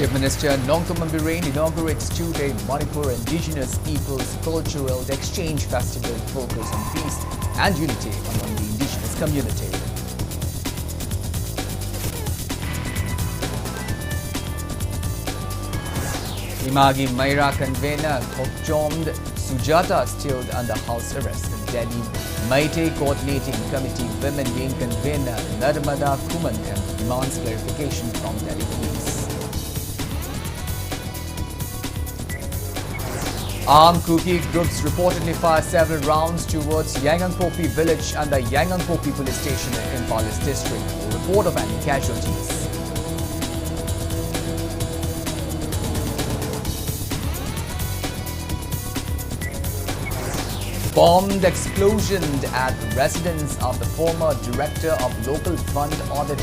Chief Minister Nongthombam Birren inaugurates two-day Manipur Indigenous Peoples Cultural Exchange Festival focused on peace and unity among the indigenous community. Imagi Maira convener Thokchomd Sujata still under house arrest. Delhi Meitei Coordinating Committee Women Wing convener Narmada Kumantham demands clarification from Delhi Police. Armed Kuki groups reportedly fired several rounds towards Yangangpopi village and the Yangangpopi police station in Impal district. A report of any casualties. Bombed explosion at residence of the former director of local fund audit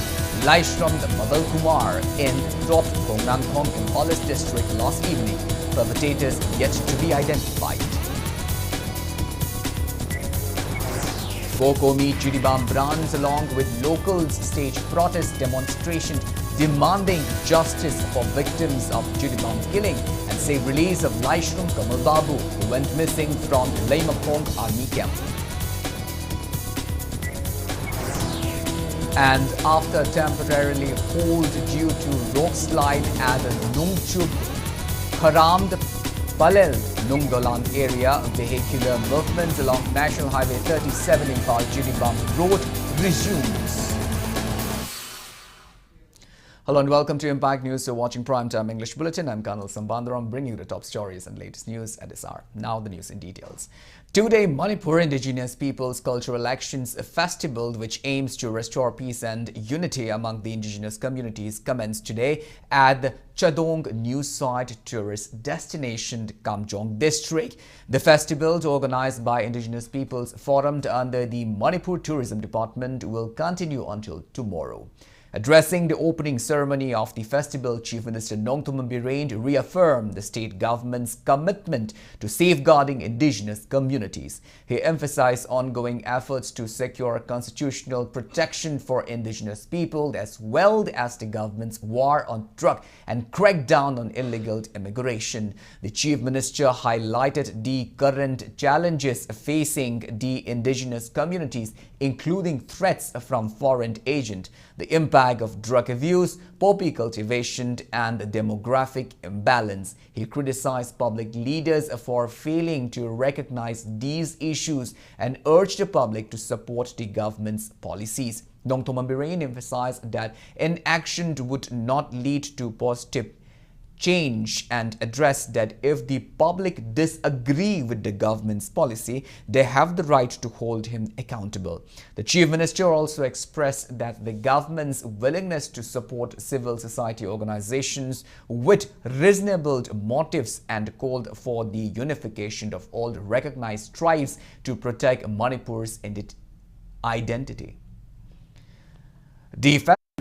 Laishram Madal Kumar in Top Kongnamthong Impal district last evening. Perpetrators yet to be identified. Kokomi Chiribam brands along with locals staged protest demonstration demanding justice for victims of Chiribam killing and say release of Laishram Kamal Babu who went missing from Laimapong army camp. And after temporarily halt due to rock slide at Nungchub Kharamd Palel Nungdolan area, vehicular movement along National Highway 37 Impal Chiribam Road resumes. Hello and welcome to Impact News. You're watching Primetime English Bulletin. I'm KANEL SHAMBANDURAM bringing you the top stories and latest news at this hour. Now the news in details. Two-day Manipur Indigenous Peoples Cultural Actions Festival, which aims to restore peace and unity among the indigenous communities, commenced today at the Chadong New Site Tourist Destination, Kamjong District. The festival, organized by Indigenous Peoples Forum under the Manipur Tourism Department, will continue until tomorrow. Addressing the opening ceremony of the festival, Chief Minister Nongthombam Birren reaffirmed the state government's commitment to safeguarding indigenous communities. He emphasized ongoing efforts to secure constitutional protection for indigenous people, as well as the government's war on drug and crackdown on illegal immigration. The Chief Minister highlighted the current challenges facing the indigenous communities, including threats from foreign agents, the impact of drug abuse, poppy cultivation, and demographic imbalance. He criticized public leaders for failing to recognize these issues and urged the public to support the government's policies. Nongthombam Birren emphasized that inaction would not lead to positive change and addressed that if the public disagree with the government's policy, they have the right to hold him accountable. The Chief Minister also expressed that the government's willingness to support civil society organizations with reasonable motives and called for the unification of all recognized tribes to protect Manipur's identity.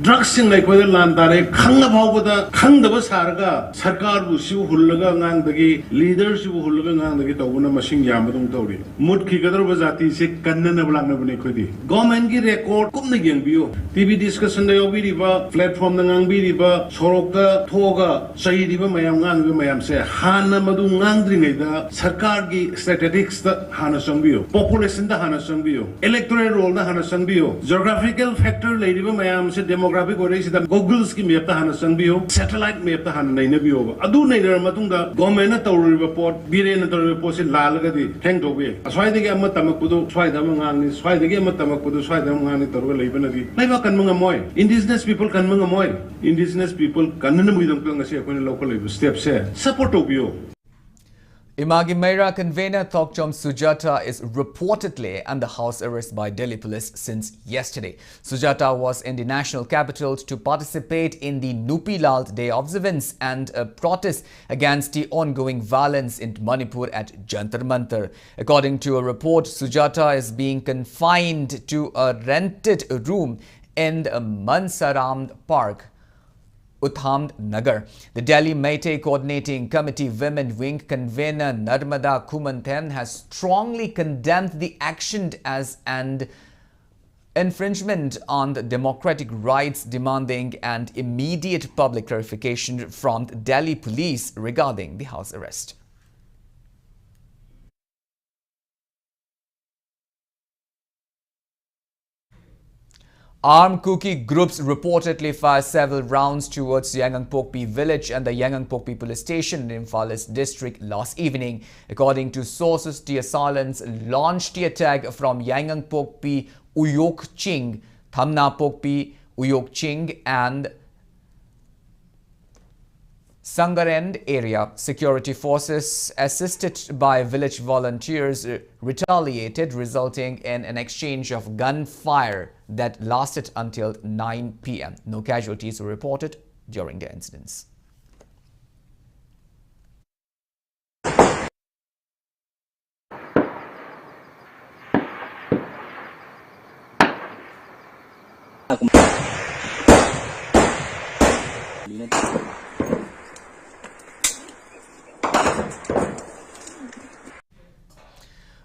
Drugs sing like whether Landare, Kanga Bawada, Kanga Basaraga, Sarkar Busu, Hulaga, Nandagi, leaders who Hulaga, the Gitawuna machine Yamadum Tori. Mutkikadar was at the sick Kanana Blanabunekudi. Gomangi record, Kumnagan Bio. TV discussion the Obidiva, platform the Nangbidiva, Soroka, Toga, Saidiva Mayam Mayam say, Hana Madu Nandringa, Sarkargi statistics the Hanasambio, population the Hanasambio, electoral roll the Hanasambio, geographical factor Lady Mayam said demographic origin the Google's ki map hana sangbio satellite map ta hana naina bio adu naina matungda government na tawri report bire na tawri report se lalaga di hang do be aswai de amma tamakpudu swai da mangang ni swai de amma tamakpudu swai da mangang ni torga leiba di leiba kan mga moy indigenous people kan mga moy indigenous people kan na muidam ko ngasi ko local level step se support obio. Imagi Maira convener Thokchomd Sujata is reportedly under house arrest by Delhi police since yesterday. Sujata was in the national capital to participate in the Nupilal Day observance and a protest against the ongoing violence in Manipur at Jantar Mantar. According to a report, Sujata is being confined to a rented room in the Mansaram Park, Uthamd Nagar. The Delhi Meitei Coordinating Committee Women Wing convener Narmada Kumantham has strongly condemned the action and infringement on the democratic rights, demanding an immediate public clarification from Delhi police regarding the house arrest. Armed Kuki groups reportedly fired several rounds towards Yangon-Pokpi village and the Yangon-Pokpi police station in Imphal East district last evening. According to sources, the assailants launched the attack from Yangon-Pokpi, Uyok Ching, Thamna Pokpi, Uyok Ching and Sangarend area. Security forces, assisted by village volunteers, retaliated, resulting in an exchange of gunfire that lasted until 9 p.m. No casualties were reported during the incidents.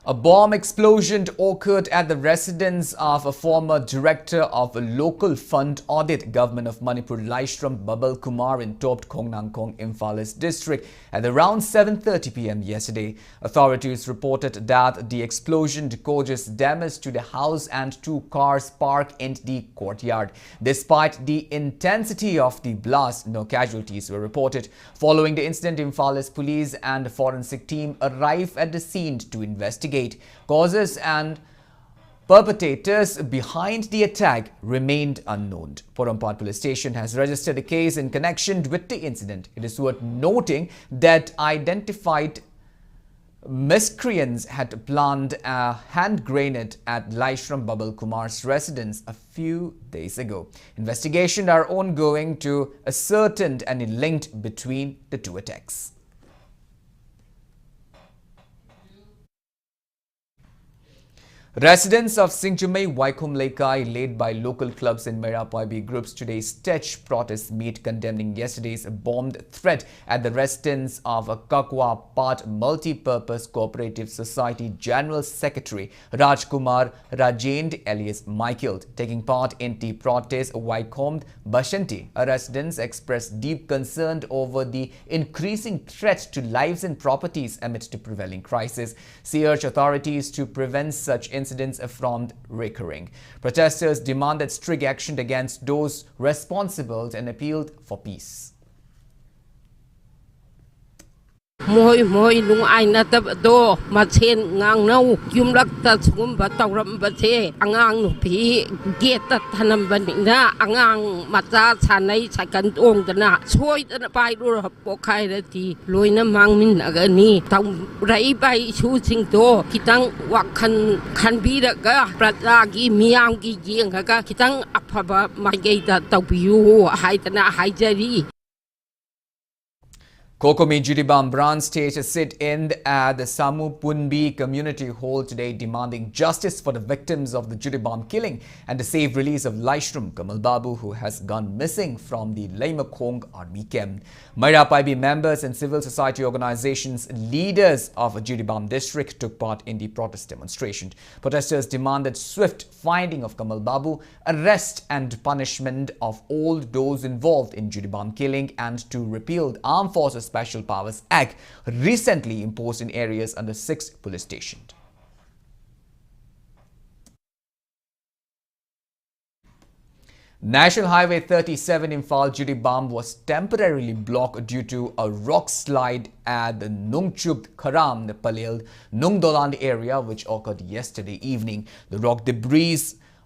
A bomb explosion occurred at the residence of a former director of a local fund audit government of Manipur, Laishram Babal Kumar in Topt Khongnangkong, Imphal East district at around 7:30 p.m. yesterday. Authorities reported that the explosion caused damage to the house and 2 cars parked in the courtyard. Despite the intensity of the blast, no casualties were reported. Following the incident, Imphal East police and forensic team arrived at the scene to investigate. Causes and perpetrators behind the attack remained unknown. Porampad police station has registered a case in connection with the incident. It is worth noting that identified miscreants had planted a hand grenade at Laishram Babal Kumar's residence a few days ago. Investigations are ongoing to ascertain any link between the 2 attacks. Residents of Singjumai Waikum Lekai, led by local clubs and Merapaibi groups, today staged protest meet condemning yesterday's bombed threat at the residence of a Kakwa Part Multi-Purpose Cooperative Society General Secretary Rajkumar Rajend alias Michael. Taking part in the protest, Waikum Bashanti, a resident, expressed deep concern over the increasing threat to lives and properties amidst the prevailing crisis. She urged authorities to prevent such incidents from recurring. Protesters demanded strict action against those responsible and appealed for peace. Moi lung ai na tab do ma chen ngang nau yum lak ta chum ba tawram ba the angang nu phi get ta thanam ban na angang ma cha chanai chakan ong na choi ta pai ru po khai ra ti loina mang min aga ni taw rai bai chu sing to kitang wak khan bi da ga prata gi miam gi jing ga kitang aphaba ma ge ta taw biu hai ta na hai jari. Kokomi Judibam branch stage sit in at the Samu Punbi Community Hall today, demanding justice for the victims of the Judibam killing and the safe release of Laishram Kamal Babu, who has gone missing from the Laimakong army camp. Merapaibi members and civil society organizations, leaders of Judibam district took part in the protest demonstration. Protesters demanded swift finding of Kamal Babu, arrest and punishment of all those involved in Judibam killing, and to repeal the Armed Forces Special Powers Act recently imposed in areas under 6 police stations. National Highway 37 in Imphal Judibam was temporarily blocked due to a rock slide at the Nungchub Kharam, the Palel Nungdoland area, which occurred yesterday evening. The rock debris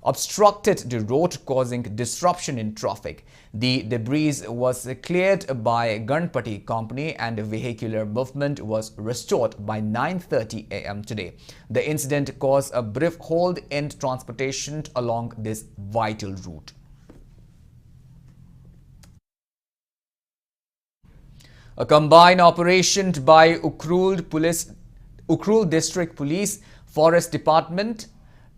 obstructed the road, causing disruption in traffic. The debris was cleared by Ganpati company and vehicular movement was restored by 9:30 a.m. today. The incident caused a brief hold in transportation along this vital route. A combined operation by Ukhrul District Police, Forest Department,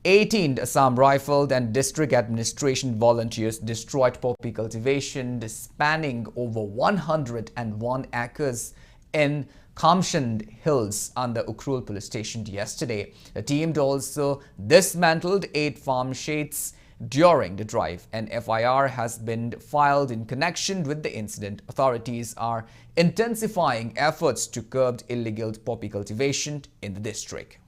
18 Assam Rifled and District Administration volunteers destroyed poppy cultivation spanning over 101 acres in Khamshand Hills under Ukhrul police station yesterday. The team also dismantled 8 farm sheds during the drive. An FIR has been filed in connection with the incident. Authorities are intensifying efforts to curb illegal poppy cultivation in the district.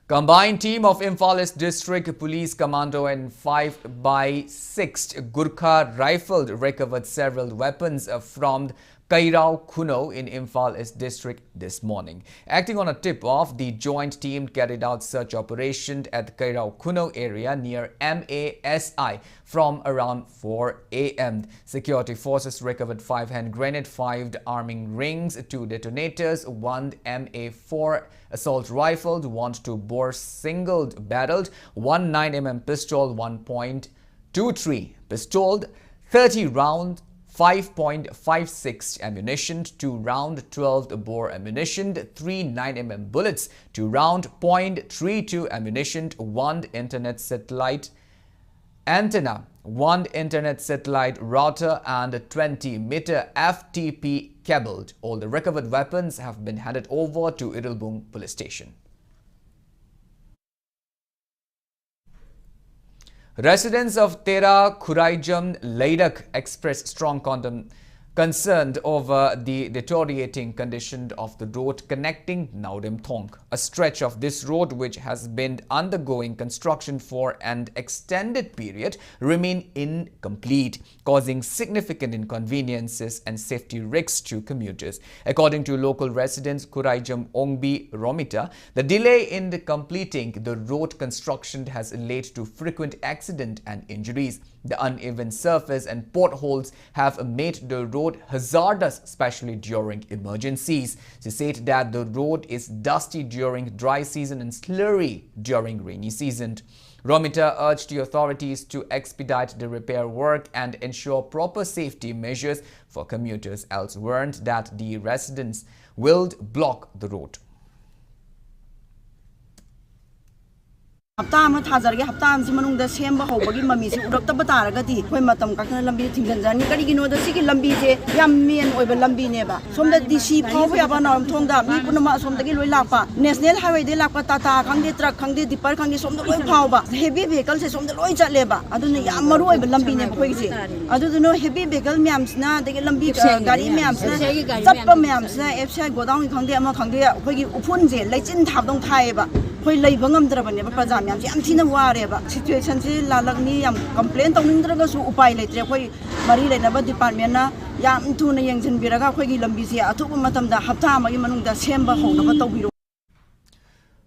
Combined team of Imphal East District Police Commando and 5 by 6 Gurkha Rifled recovered several weapons from Kairao Kuno in Imphal East District this morning. Acting on a tip-off, the joint team carried out search operation at the Kairao Kuno area near MASI from around 4 a.m. Security forces recovered 5 hand grenades, 5 arming rings, 2 detonators, 1 MA4 assault rifle, 1 2-bore singled barreled, 1 9mm pistol, 1.23 pistol, 30 round 5.56 ammunition, 2 round 12-bore ammunition, 3 9mm bullets, 2 round .32 ammunition, 1 internet satellite antenna, 1 internet satellite router and a 20-meter FTP cabled. All the recovered weapons have been handed over to Irilbung police station. Residents of Tera Khuraijam Leidak expressed strong concern over the deteriorating condition of the road connecting Naudem Thong. A stretch of this road, which has been undergoing construction for an extended period, remain incomplete, causing significant inconveniences and safety risks to commuters. According to local residents Khuraijam Ongbi Romita, the delay in completing the road construction has led to frequent accidents and injuries. The uneven surface and potholes have made the road hazardous, especially during emergencies. She said that the road is dusty during dry season and slurry during rainy season. Romita urged the authorities to expedite the repair work and ensure proper safety measures for commuters, else warned that the residents will block the road. हफ्ता अमा थाजरगे हफ्ता अमसि मनुंगदा सेमबा हौबगी ममीसे उरक्तबा तारगदी खोय मतम काखना लंबी थिंगनजानी करिगिनो the सिगी लंबी जे याम main ओइबा लंबी नेबा सोमदा DC फाव याबा नाम थोंदा मी पुनमा सोमदगी लोय लापा नेशनल हाईवे दे लापा टाटा खंगे ट्रक खंगे डिपर खंगे सोमदा लोय फावबा हेवी व्हीकल से सोमदा लोय चलेबा अदुन याम मरु ओइबा लंबी ने खोयजे अदुदनो हेवी व्हीकल म्यामसना दगे लंबी गाड़ी म्यामसना चप्पा म्यामसना एफसी गोडाउन खंगे अमा खंगे खोयगी उफुन जे लेचिन थाबदों थायबा खोय लैबा ngамद्रबने प्रजा म्याम याम थिना वारेबा सिचुएशन से लालगनी याम कंप्लेन तौनिंद्रगसु उपाय लेत्रे खोय मरी लेनबा डिपार्टमेंट ना याम थुना यंजनबिरगा खोयगी लंबी से अथुब मतमदा हप्ता अमगी मनुंगदा सेमबा होनबा तौबिरो.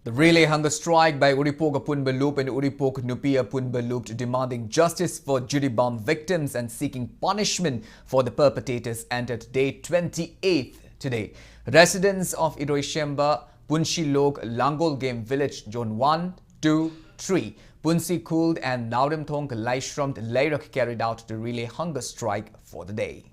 The relay hunger strike by Uripok Apunbalup and Uripok Nupi Apunbalup demanding justice for Juribam victims and seeking punishment for the perpetrators entered day 28th today. Residents of Iroishemba, Punshilok, Langol Game Village, Zone 1, 2, 3, Punsi Khuld and Naudem Thong Laishramt Leirak carried out the relay hunger strike for the day.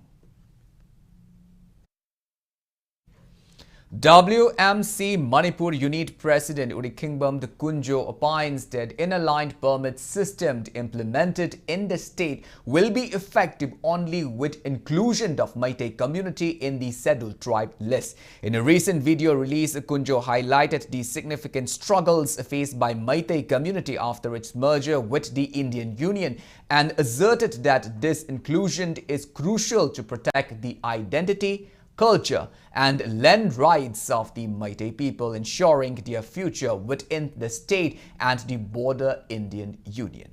WMC Manipur Unit President Uri Kingbam Kunjo opines that in-aligned permit system implemented in the state will be effective only with inclusion of Meitei community in the scheduled tribe list. In a recent video release, Kunjo highlighted the significant struggles faced by Meitei community after its merger with the Indian Union and asserted that this inclusion is crucial to protect the identity, culture and land rights of the Meitei people, ensuring their future within the state and the border Indian Union.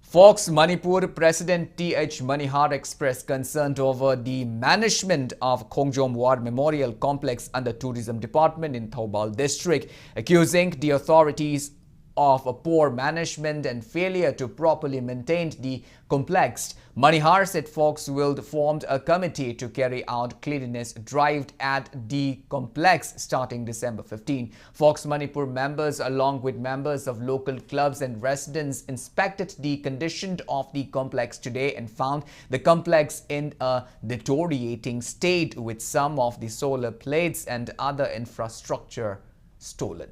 Fox Manipur President T.H. Manihar expressed concern over the management of Khongjom War Memorial Complex under Tourism Department in Thoubal District, accusing the authorities of a poor management and failure to properly maintain the complex. Manihar said Fox will form a committee to carry out cleanliness drive at the complex starting December 15. Fox Manipur members along with members of local clubs and residents inspected the condition of the complex today and found the complex in a deteriorating state with some of the solar plates and other infrastructure stolen.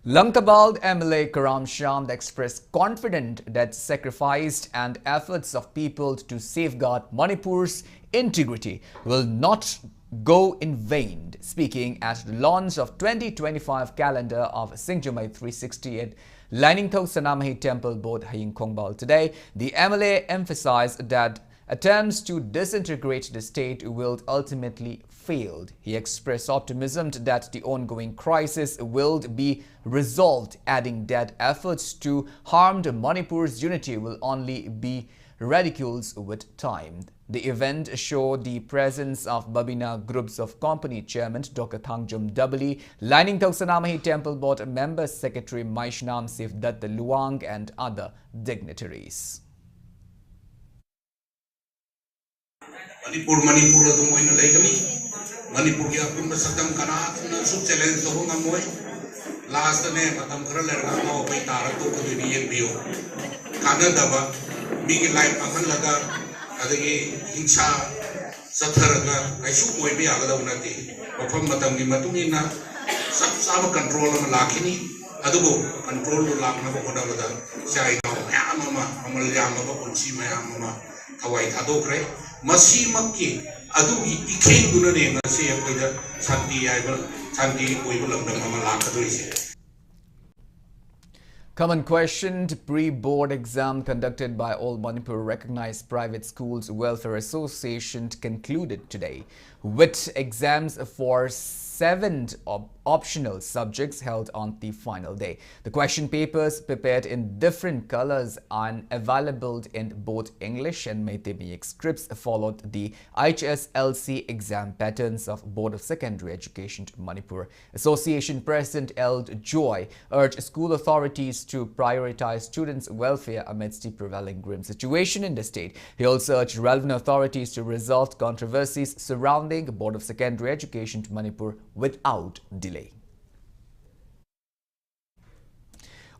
Langtabal MLA Karam Shamd expressed confidence that sacrifice and efforts of people to safeguard Manipur's integrity will not go in vain. Speaking at the launch of 2025 calendar of Singjumai 360 at Lainingthau Sanamahi Temple Board Haying Kongbal today, the MLA emphasized that attempts to disintegrate the state will ultimately fail. He expressed optimism that the ongoing crisis will be resolved, adding that efforts to harm Manipur's unity will only be ridiculed with time. The event showed the presence of Babina Groups of Company Chairman Dr. Thangjum Dabali, Lainingthau Sanamahi Temple Board Member Secretary Maishnam Sifdat Luang and other dignitaries. Manipur adum oina leigani Manipur ki apun sakam kana su challenge to ngamoi last ne matam khara lerga no pai tar to ko ni yen bio kana daba mi ki life akan laga adagi hinsa satharaga aisu koi bi agada unati mafam matam ni matungina sab sab control ma lakhini adugo control lu lakna ba koda bada sai no amama amal yama ba kunsi ma amama kawai thadokre masi makki adu ikhen dunane ngase akoida santi aiba santi oiba lamdam ama lakadoi. Common questioned pre-board exam conducted by All Manipur Recognized Private Schools Welfare Association concluded today, with exams for 7 optional subjects held on the final day. The question papers prepared in different colors and available in both English and Meitei scripts followed the HSLC exam patterns of Board of Secondary Education Manipur. Association President Eld Joy urged school authorities to prioritize students' welfare amidst the prevailing grim situation in the state. He also urged relevant authorities to resolve controversies surrounding Board of Secondary Education Manipur without delay.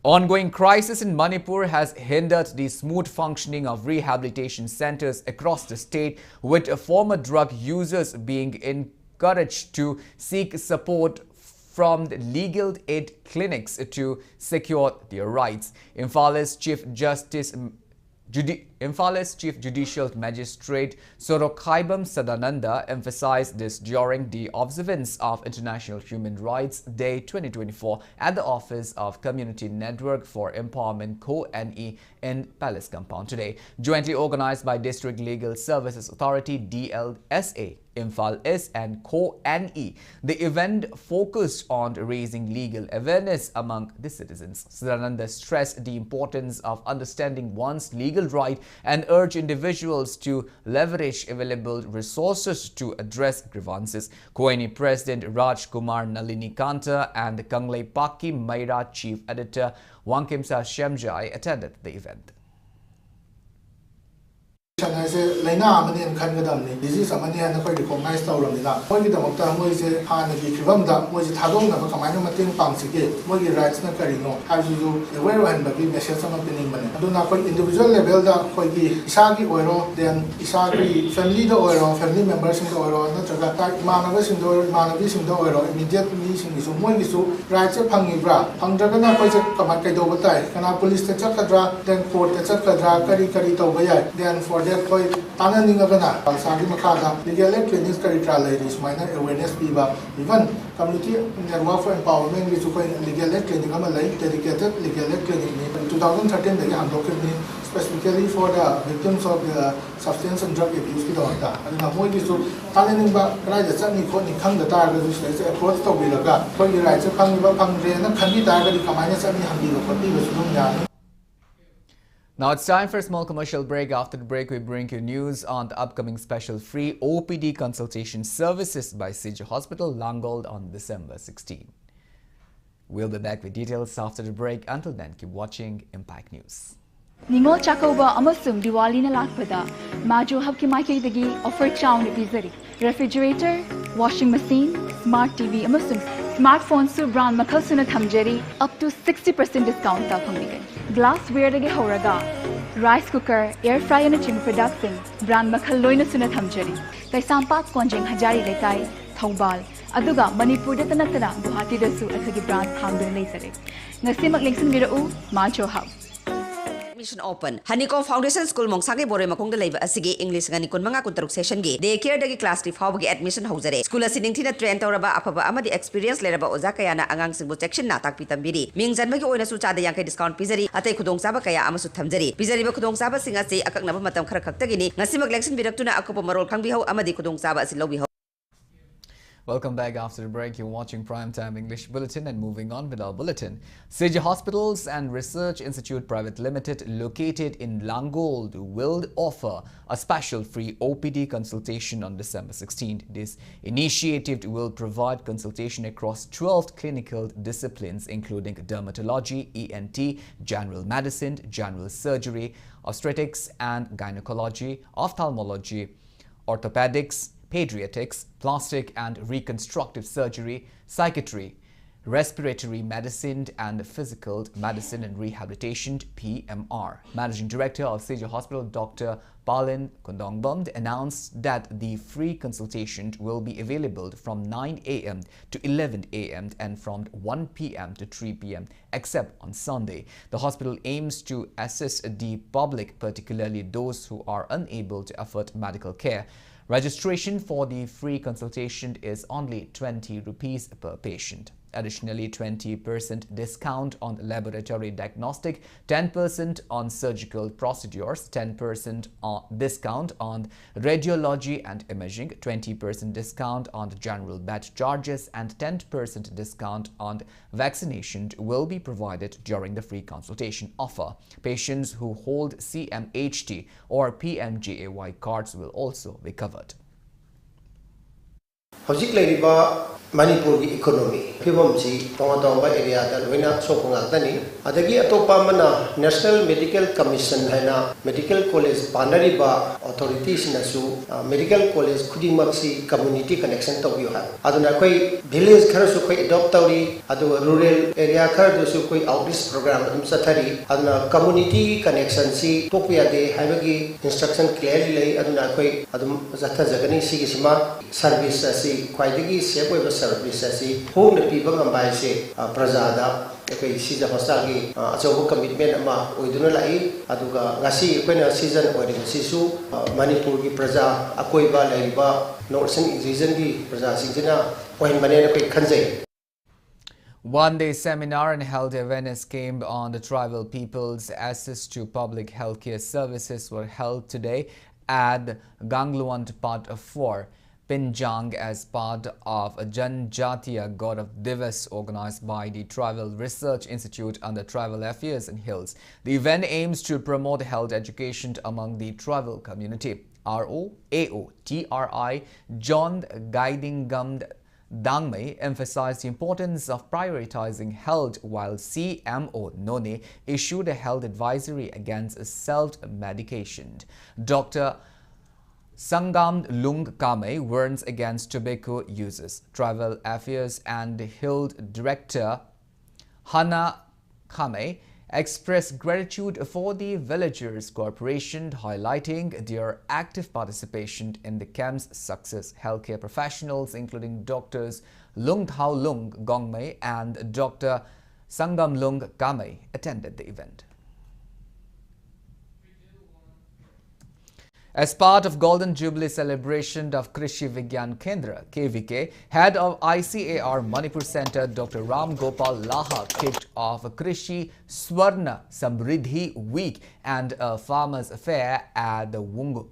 Ongoing crisis in Manipur has hindered the smooth functioning of rehabilitation centers across the state, with former drug users being encouraged to seek support from the legal aid clinics to secure their rights. Imphala's Chief Judicial Magistrate Sorokhaibam Sadananda emphasized this during the observance of International Human Rights Day 2024 at the Office of Community Network for Empowerment KANEL in Palace Compound today. Jointly organized by District Legal Services Authority DLSA, Imphal East and KANEL, the event focused on raising legal awareness among the citizens. Sadananda stressed the importance of understanding one's legal right and urged individuals to leverage available resources to address grievances. KANEL President Raj Kumar Nalini Kanta and Kanglei Paki Maira Chief Editor Wangkimsa Shemjai attended the event. Laina amani and Kangadam, disease amani and the recognized Tauramina. Mogi the Mokta Moise Hanaki Kivamda, Moise Tadona, Kamano Matin Pansiki, Mogi rights Nakarino, as you do, the way and the big measures of opinion. I do not call individual level that Kogi Isagi Oiro, then Isagi family the Oiro, family members in the Oiro, not a Manavas in the Oiro, Manavis in the Oiro, immediate meeting is Mogisu, rights of Pangibra, Pangdragana Koisa Kamakato Batai, Kana police the Chakadra, then court the Chakadra, Kari Tobaya, then for that point, Tananing Agana, Sagi Makada, legal clinics, Karitra ladies, minor awareness Piba, even community network for empowerment, which legal clinic, Malay, dedicated legal clinic in 2013, the undocumented specifically for the victims of the substance and drug abuse. And now, more is to Tananing Back, the Sunny Koni Kang the target, which is approach to Villaga, for the rights of Pangiba Pangre, Kandi Target, the Kamana Sami Hamdi, for people. Now it's time for a small commercial break. After the break, we bring you news on the upcoming special free OPD consultation services by CJ Hospital, Langold on December 16. We'll be back with details after the break. Until then, keep watching Impact News. Ningol Chakova Amasum Diwali na lakpada, Majo Habki Maiki Digi offer chow pizari, refrigerator, washing machine, smart TV Amasum, smartphone su brand makal sunat hamjari up to 60% discount ta phamligan. Glassware dagi horaga, rice cooker, air fryer na chim production, brand makal loina sunat hamjari. Kay sampat konjeng hajari lekai, Thoubal, Aduga Manipur da tanatana Guwahati da su akhagi branch hangdung leisare. Ngasimak lengsin birau Macho Hub. Mission Open. Honeycomb Foundation School Mongsangi Bore Makong Live Asigi English Ngani Kun Manga Kuntaruk Session Gi. Day care dagi class trip hawagi admission hauzare. School asinin tina train tauraba apaba amadi experience leraba ozakayana angang singbu section na tak pitambiri. Ming janmagi oina su chada yang discount pizari atay kudong saba kaya amasu thamjari. Pizari ba kudong saba singa si akak naba matam khara khaktagini ngasi maglection biraktuna akopa marol khangbihaw amadi kudong saba si lawbihaw. Welcome back after the break. You're watching Primetime English Bulletin and moving on with our bulletin. Sage Hospitals and Research Institute Private Limited located in Langold will offer a special free OPD consultation on December 16th. This initiative will provide consultation across 12 clinical disciplines including dermatology, ENT, general medicine, general surgery, obstetrics and gynecology, ophthalmology, orthopedics, pediatrics, plastic and reconstructive surgery, psychiatry, respiratory medicine and physical medicine and rehabilitation (PMR). Managing Director of Sage Hospital, Dr. Palin Kondongbond, announced that the free consultation will be available from 9 a.m. to 11 a.m. and from 1 p.m. to 3 p.m. except on Sunday. The hospital aims to assist the public, particularly those who are unable to afford medical care. Registration for the free consultation is only 20 rupees per patient. Additionally, 20% discount on laboratory diagnostic, 10% on surgical procedures, 10% discount on radiology and imaging, 20% discount on general bed charges, and 10% discount on vaccination will be provided during the free consultation offer. Patients who hold CMHT or PMGAY cards will also be covered. Manipur economy. Pibomsi, Tonga area that Wina Sokongatani, Adagi Atopamana, National Medical Commission, Hana, Medical College, Panariba, authorities Nasu, Medical College, Kudimaksi, community connection to you have. Adunakoi, village Karasukoi, adoptori, Adu rural area Kardusukoi outreach program, Satari, Aduna community connection, see, Topia de Havagi, instruction clearly, Adunakoi, Adum Zata Zagani, Sigisma, service, see, Quaidigi, Sepo. Services home the people and by say Prazada, okay, season hostagi, so commitment ama, we do not like Aduga, Gasi, when a season or the Sisu, Manipur, Praza, Akoiba, Laiba, Northern reason Praza Singina, when Manana Kanze. One-day seminar and health awareness camp on the tribal people's access to public healthcare services were held today at Gangluant Part 4. Pinjang as part of a Janjatiya God of Divas organized by the Tribal Research Institute under Tribal Affairs in Hills. The event aims to promote health education among the tribal community. RO, TRI, John Guidingam Dangmei emphasized the importance of prioritizing health, while CMO None issued a health advisory against self-medication. Dr. Sangam Lung Kame warns against tobacco uses. Tribal Affairs and Hill Director Hana Kame expressed gratitude for the villagers' cooperation, highlighting their active participation in the camp's success. Healthcare professionals, including doctors Lung Thao Lung Gongmei and Dr. Sangam Lung Kame, attended the event. As part of Golden Jubilee celebration of Krishi Vigyan Kendra, KVK, head of ICAR Manipur Center Dr. Ram Gopal Laha kicked off a Krishi Swarna Samriddhi Week and a farmers' fair at the Wunghond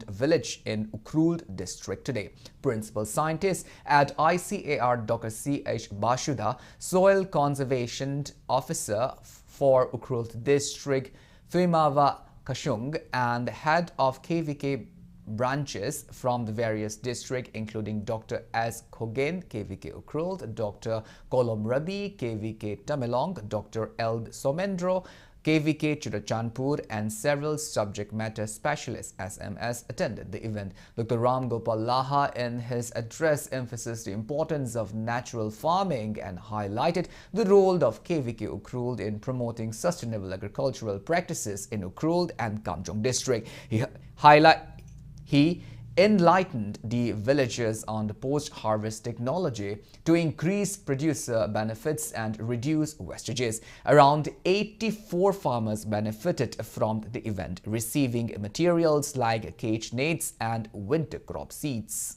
village in Ukrul district today. Principal scientist at ICAR Dr. C.H. Bashuda, soil conservation officer for Ukrul district Thuimava Kashung, and head of KVK branches from the various districts including Dr. S. Kogen, KVK Ukrul, Dr. Kolom Rabi, KVK Tamilong, Dr. L. Somendro, KVK Churachandpur, and several subject matter specialists SMS attended the event. Dr. Ram Gopal Laha in his address emphasized the importance of natural farming and highlighted the role of KVK Ukrul in promoting sustainable agricultural practices in Ukrul and Kamjong district. He enlightened the villagers on the post-harvest technology to increase producer benefits and reduce wastages. Around 84 farmers benefited from the event, receiving materials like cage nets and winter crop seeds.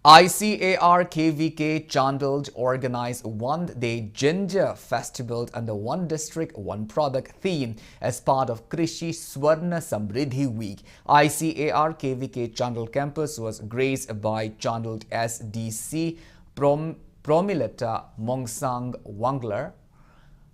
ICAR KVK Chandel organized one-day ginger festival under One District, One Product theme as part of Krishi Swarna Samriddhi Week. ICAR KVK Chandel campus was graced by Chandel SDC Promilata Mongsang Wangler,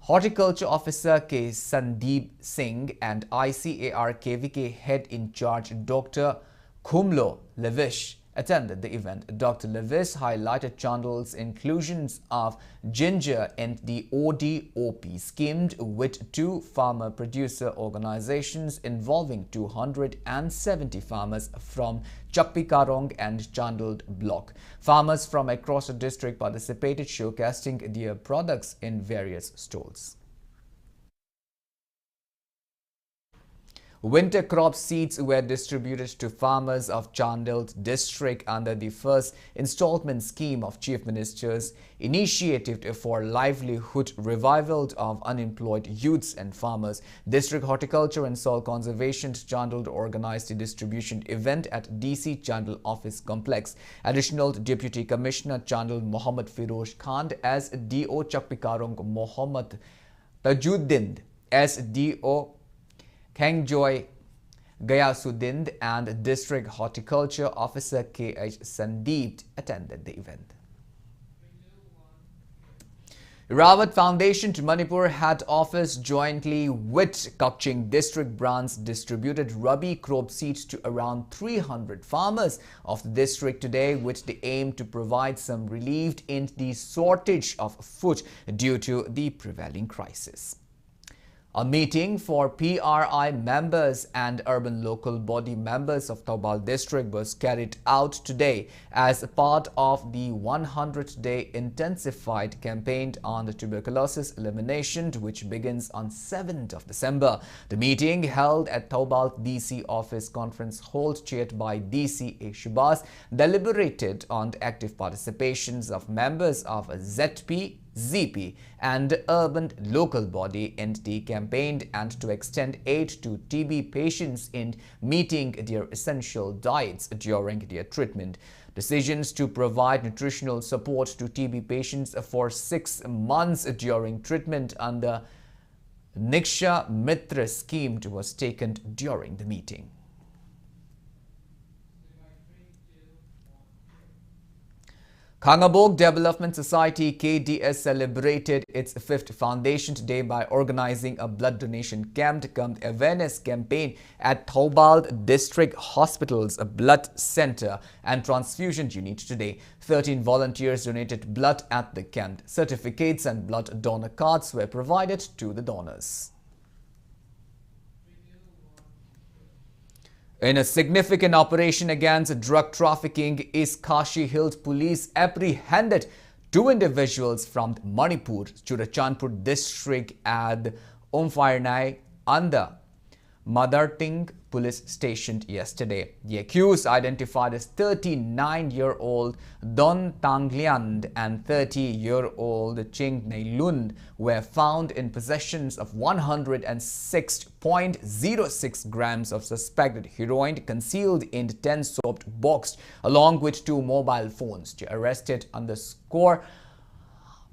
Horticulture Officer K. Sandeep Singh, and ICAR KVK Head in Charge Dr. Khumlo Levish attended the event. Dr. Levis highlighted Chandel's inclusions of ginger in the ODOP scheme with 2 farmer producer organizations involving 270 farmers from Chakpikarong and Chandel block. Farmers from across the district participated, showcasing their products in various stalls. Winter crop seeds were distributed to farmers of Chandel district under the first installment scheme of Chief Minister's Initiative for Livelihood Revival of Unemployed Youths and Farmers. District Horticulture and Soil Conservation Chandel organized the distribution event at DC Chandel Office Complex. Additional Deputy Commissioner Chandel Mohammad Firoz Khan, SDO Chakpikarong Mohammad Tajuddin, SDO Khangjoy Gayasuddin, and District Horticulture Officer K.H. Sandeep attended the event. Rawat Foundation to Manipur Head Office jointly with Kakching District branch distributed Rabi crop seeds to around 300 farmers of the district today, with the aim to provide some relief in the shortage of food due to the prevailing crisis. A meeting for PRI members and urban local body members of Taubal district was carried out today as part of the 100-day intensified campaign on the tuberculosis elimination, which begins on 7th of December. The meeting, held at Taubal DC office conference hall chaired by DC A. Shubhas, deliberated on the active participations of members of ZP, ZP and urban local body in the campaign, and to extend aid to TB patients in meeting their essential diets during their treatment. Decisions to provide nutritional support to TB patients for 6 months during treatment under Niksha Mitra scheme was taken during the meeting. Khangabok Development Society KDS celebrated its 5th foundation today by organizing a blood donation camp cum awareness campaign at Taubal District Hospital's Blood Center and Transfusion Unit today. 13 volunteers donated blood at the camp. Certificates and blood donor cards were provided to the donors. In a significant operation against drug trafficking, East Kashi Hills Police apprehended 2 individuals from Manipur, Churachandpur district at Omphirnai under Madarting police station yesterday. The accused, identified as 39-year-old Don Tanglian and 30-year-old Ching Nailun, were found in possession of 106.06 grams of suspected heroin concealed in 10 soap box, along with 2 mobile phones. The arrested underscore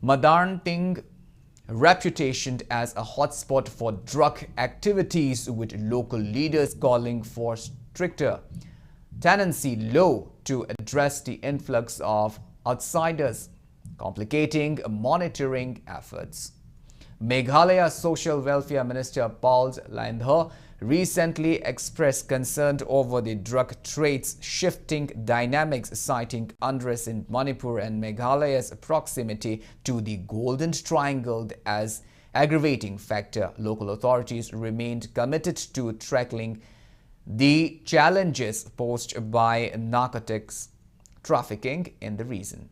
Madarting reputation as a hotspot for drug activities, with local leaders calling for stricter tenancy law to address the influx of outsiders, complicating monitoring efforts. Meghalaya Social Welfare Minister Paul Landher recently expressed concern over the drug trade's shifting dynamics, citing unrest in Manipur and Meghalaya's proximity to the Golden Triangle as aggravating factor. Local authorities remained committed to tackling the challenges posed by narcotics trafficking in the region.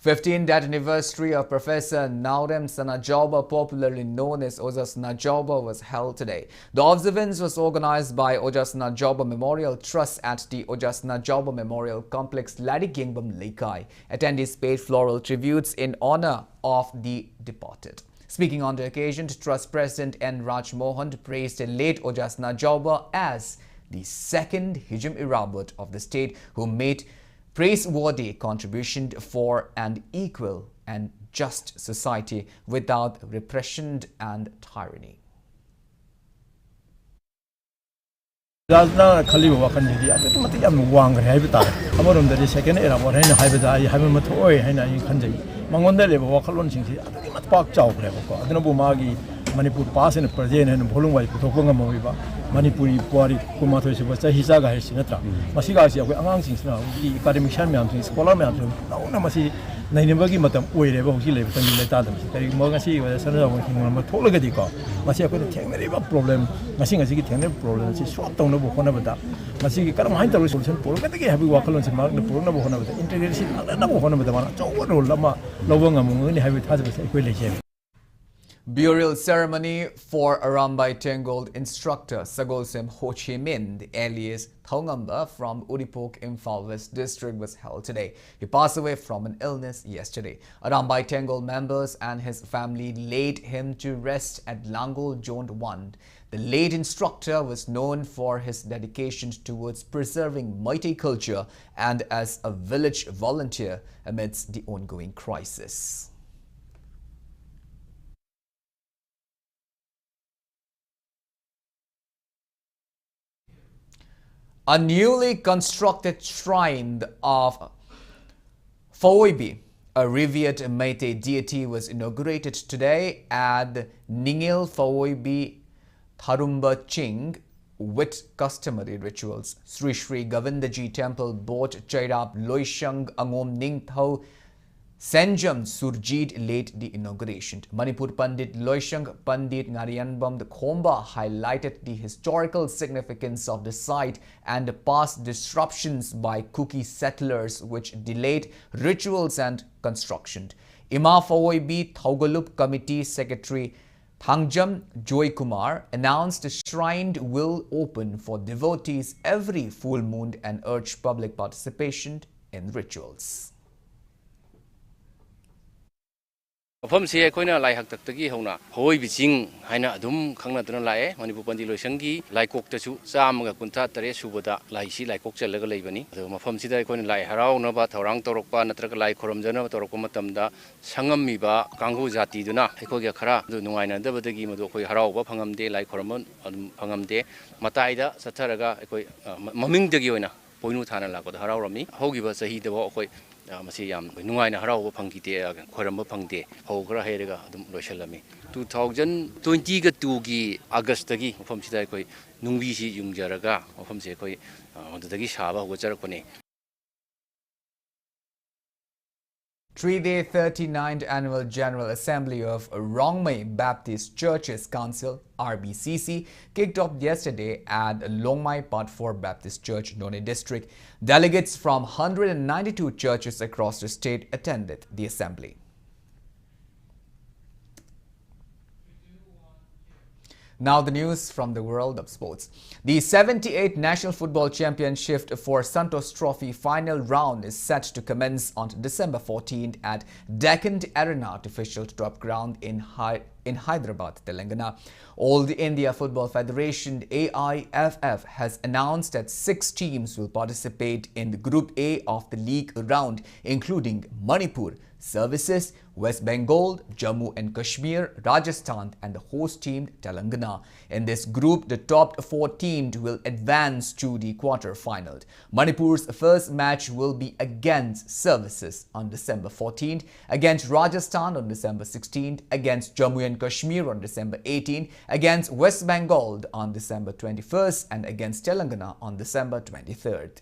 15th anniversary of Professor Naurem Sanajauba, popularly known as Ojas Najauba, was held today. The observance was organized by Ojas Najauba Memorial Trust at the Ojas Najauba Memorial Complex, Ladigengbam Lekai. Attendees paid floral tributes in honor of the departed. Speaking on the occasion, Trust President N. Raj Mohan praised the late Ojas Najauba as the second Hijam Irabut of the state who made praiseworthy contribution for an equal and just society without repression and tyranny. Rajna Khali Wakanidi, I think Matiam Wang Habita, Amarum the second era, what Hena Habita, Habimatoi, Hena in Kanji, Mangonda, Wakalon Chinti, I think Matpak Chow, I don't know Magi, Manipur Pass in Persian and Polunga, Tokonga Moviva, Manipuri, Puari, Kumato, Hisaga, Sinatra, Masigasia, Amangins now, the academic champions, scholar mountain, Namasi, Nainabagi Matam, wherever he lived, and let Adams, Mogasi was a son of Matolagadico, Masia could take me a problem, Massing as he can have problems, it's short on the Bohonabata, Masiki Karamanta resolution, Polgati have Wakalons and Mark the Purna the integration, another one of the one, so what Lama, Lovanga, only have it has a equation. Burial ceremony for Arambai Tengold instructor Sagolsem Ho Chi Minh, alias Thongamba from Uripok, Imphal West District, was held today. He passed away from an illness yesterday. Arambai Tengold members and his family laid him to rest at Langol Jond 1. The late instructor was known for his dedication towards preserving Meitei culture and as a village volunteer amidst the ongoing crisis. A newly constructed shrine of Phaoibi, a revered Meitei deity, was inaugurated today at Ningil Phaoibi Tharumba Ching with customary rituals. Sri Sri Govindaji Temple Board Chairap Loishang Angom Ningthau Senjam Surjit led the inauguration. Manipur Pandit Loishang Pandit Ngarianbam the Khomba highlighted the historical significance of the site and the past disruptions by Kuki settlers which delayed rituals and construction. Ima Phaoibi Thaugalup Committee Secretary Thangjam Joy Kumar announced the shrine will open for devotees every full moon and urged public participation in rituals. Mafamsi akoina lai hak taktagi hona hoi biching haina adum khangna tuna lae Manipur Pandi loisangi lai kok tachu chamaga kuntha tare subada lai si lai kok chalaga leibani ado mafamsi da akoina lai harau na ba thorang torokpa natraga lai khoramjana torokpa matamda sangammi ba kanghu jati duna akogi khara du nungaina dabadagi madu khoi harau ba phangamde lai khoramon phangamde mataida satharaga akoi maming dagi oina poinu thana la ko harau rami hogi ba sahi de bo akoi Masi yam nungaina harau phangkite khoramba phangde hogra herega adum loisalami 2020 ga 2 gi August gi mafam sida koi nungbi si yungjaraga mafam se koi odagi saba hoga charakpani. 3-day 39th Annual General Assembly of Rongmei Baptist Churches Council RBCC kicked off yesterday at Longmai Part 4 Baptist Church, None District. Delegates from 192 churches across the state attended the assembly. Now the news from the world of sports. The 78th National Football Championship for Santos Trophy final round is set to commence on December 14th at Deccan Arena Artificial Turf Ground in Hyderabad, Telangana. All India Football Federation AIFF has announced that 6 teams will participate in the Group A of the league round, including Manipur, Services, West Bengal, Jammu and Kashmir, Rajasthan and the host team Telangana. In this group, the top 4 teams will advance to the quarter-final. Manipur's first match will be against Services on December 14th, against Rajasthan on December 16th, against Jammu and Kashmir on December 18th, against West Bengal on December 21st and against Telangana on December 23rd.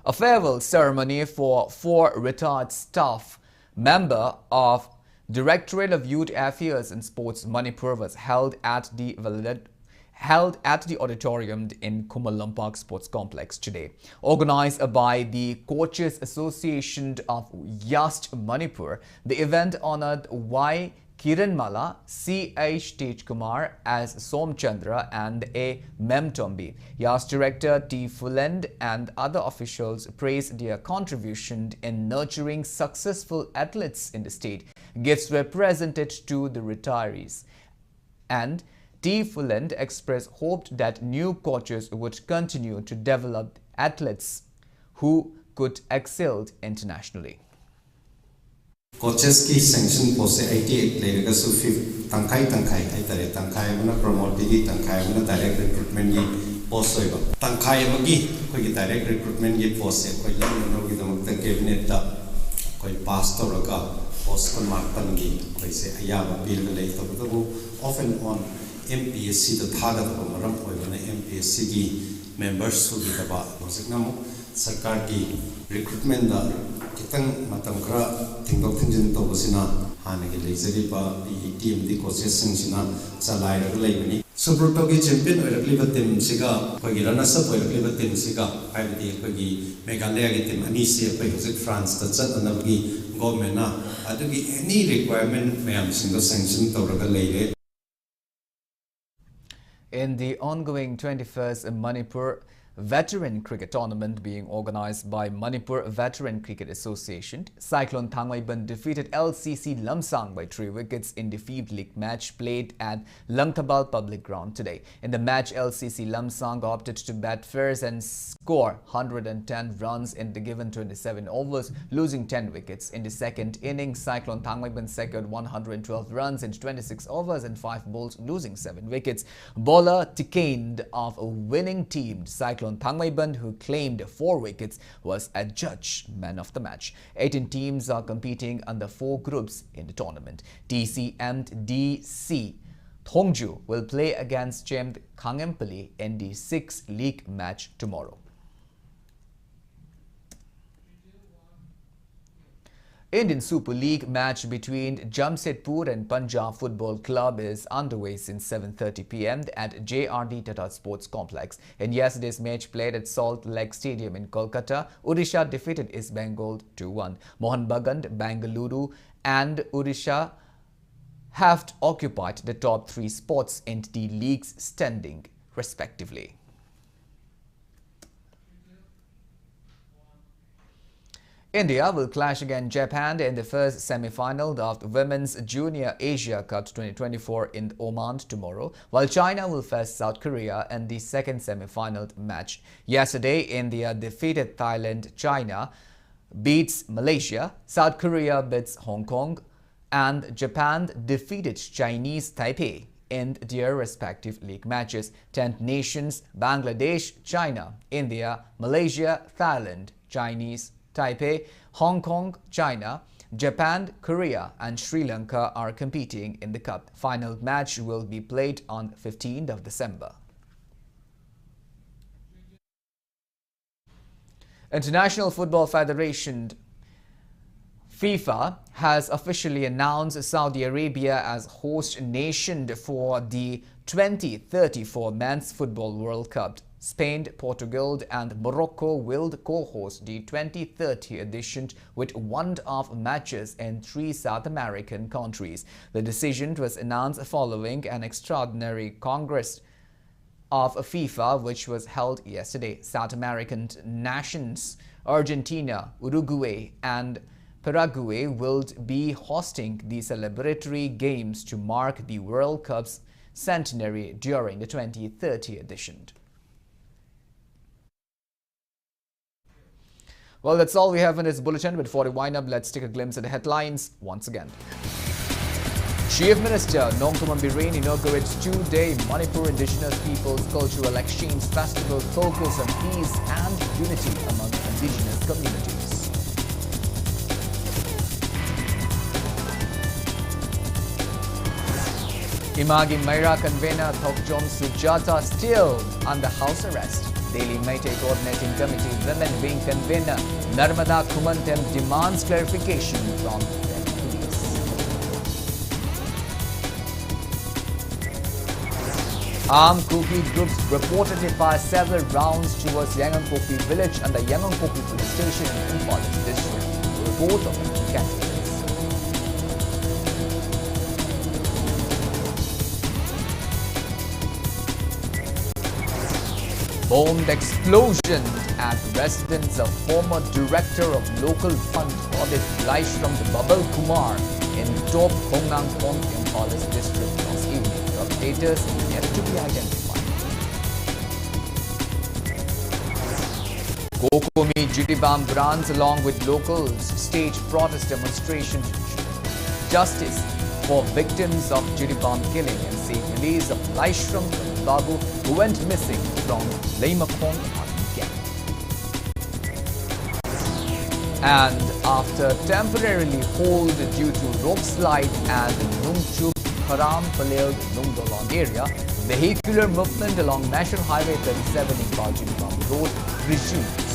A farewell ceremony for 4 retired staff member of Directorate of Youth Affairs and Sports Manipur was held at the held at the auditorium in Kumalampak Sports Complex today. Organized by the Coaches Association of Yast Manipur, the event honored Y. Kiranmala, C.H. Tejkumar as Somchandra and A. Memtombi. Yast director T. Fulend and other officials praised their contribution in nurturing successful athletes in the state. Gifts were presented to the retirees. And T. Fulend expressed hope that new coaches would continue to develop athletes who could excel internationally. Coaches ki sanction post 88 later so 5 tangkai ai tare tangkai mana promote gi tangkai mana direct recruitment gi post hoiba tangkai magi koi gi direct recruitment gi post se koi lam no gi dam ta cabinet da koi pass to raga post kon mark pan gi koi se aya ba bil le to to often on MPSC to thaga to maram koi bana MPSC gi members su gi da ba mosik namu sarkar ki recruitment da kitang matam kra tingdok thinjin to basina hanagi lejari ba team di coaches sina salai ra leibani Suproto ki champion oirakli ba team siga koi gi runner up oirakli ba team siga aibdi koi gi Meghalaya gi team ani se koi hojik France ta chat anabgi government na adugi any requirement mayam singa sanction to ra leire. In the ongoing 21st Manipur Veteran Cricket Tournament being organized by Manipur Veteran Cricket Association, Cyclone Thangmaiban defeated LCC Lamsang by 3 wickets in the Feed League match played at Langtabal Public Ground today. In the match, LCC Lamsang opted to bat first and score 110 runs in the given 27 overs, losing 10 wickets. In the second innings, Cyclone Thangmaiban secured 112 runs in 26 overs and 5 balls, losing 7 wickets. Bowler Tikane of a winning team, Cyclone Thangmaiban, who claimed 4 wickets, was adjudged man of the match. 18 teams are competing under 4 groups in the tournament. TC and DC Thongju will play against Chemd Khangempally in the 6th league match tomorrow. Indian Super League match between Jamshedpur and Punjab Football Club is underway since 7:30 p.m. at JRD Tata Sports Complex. In yesterday's match played at Salt Lake Stadium in Kolkata, Odisha defeated East Bengal 2-1. Mohan Bagan, Bengaluru and Odisha have occupied the top 3 spots in the league's standing, respectively. India will clash against Japan in the first semi-final of the Women's Junior Asia Cup 2024 in Oman tomorrow, while China will face South Korea in the second semi-final match. Yesterday, India defeated Thailand. China beats Malaysia. South Korea beats Hong Kong. And Japan defeated Chinese Taipei in their respective league matches. 10 nations: Bangladesh, China, India, Malaysia, Thailand, Chinese Taipei, Hong Kong, China, Japan, Korea and Sri Lanka are competing in the cup. Final match will be played on 15th of December. International Football Federation FIFA has officially announced Saudi Arabia as host nation for the 2034 Men's Football World Cup. Spain, Portugal and Morocco will co-host the 2030 edition with one-off matches in 3 South American countries. The decision was announced following an extraordinary Congress of FIFA which was held yesterday. South American nations Argentina, Uruguay and Paraguay will be hosting the celebratory games to mark the World Cup's centenary during the 2030 edition. Well, that's all we have in this bulletin. Before we wind up, let's take a glimpse at the headlines once again. Chief Minister Nongkuman Bireen inaugurates 2-day Manipur Indigenous Peoples Cultural Exchange Festival focused on peace and unity among indigenous communities. Imagi Maira convener Thokjom Sujata still under house arrest. Daily Meitei Coordinating Committee Women Wing convener Narmada Kumantem demands clarification from the police. Armed Kuki groups reported to fire several rounds towards Yangonkopi village and the Yangonkopi police station in Imphal district. The report of casualties. Bombed explosion at residence of former director of local fund audit Laishram Babal Kumar in Top Hongnang Pong in Police district last evening. Perpetrators yet to be identified. Kokomi Jitibam branch along with locals staged protest demonstration. Justice for victims of Jitibam killing and seek release of Laishram Babu who went missing from Leimakong on weekend. And after temporarily hold due to rope slide at Nungchup Haram Palel Nungdolong area, vehicular movement along National Highway 37 in Jitibam Road resumes.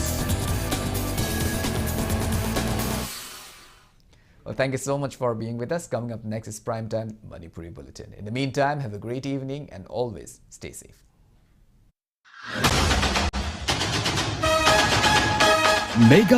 Well, thank you so much for being with us. Coming up next is Primetime Manipuri Bulletin. In the meantime, have a great evening and always stay safe. Mega